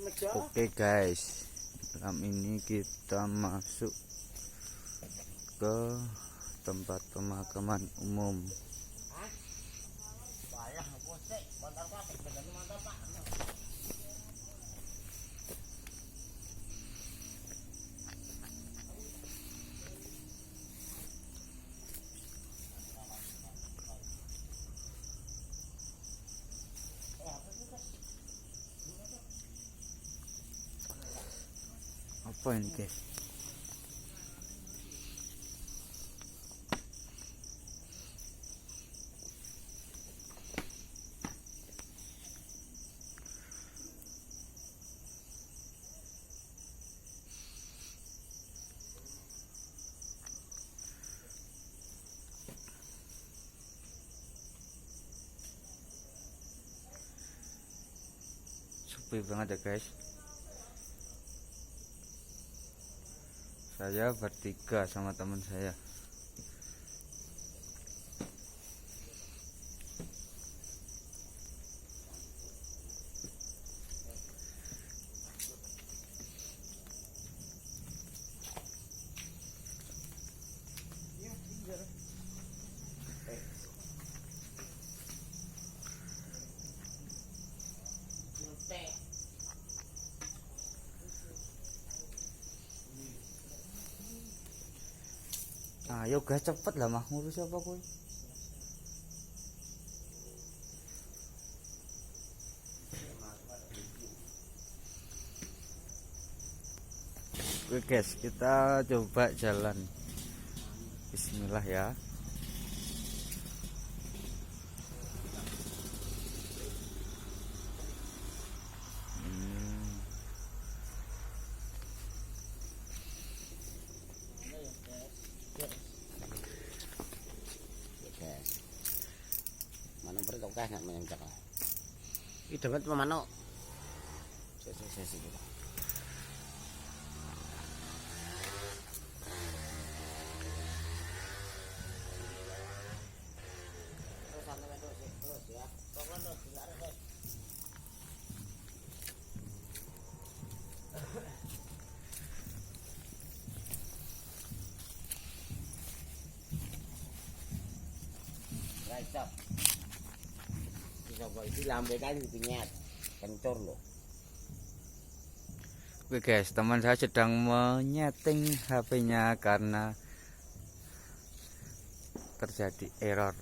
Oke guys, malam ini kita masuk ke tempat pemakaman umum. Apa ini guys? Sepi banget ya guys. Saya bertiga sama teman saya. Ayo guys, cepet lah mah, ngurus apa kuy? Oke guys, kita coba jalan. Bismillah ya. Manuk berkokah nak menyencak. Ih dapat manuk. Sesi. Terus ya. Pokoknya enggak ada. Right up. Coba itu lambe kan pinyat kencur loh. Oke guys, teman saya sedang menyeting HP-nya karena terjadi error.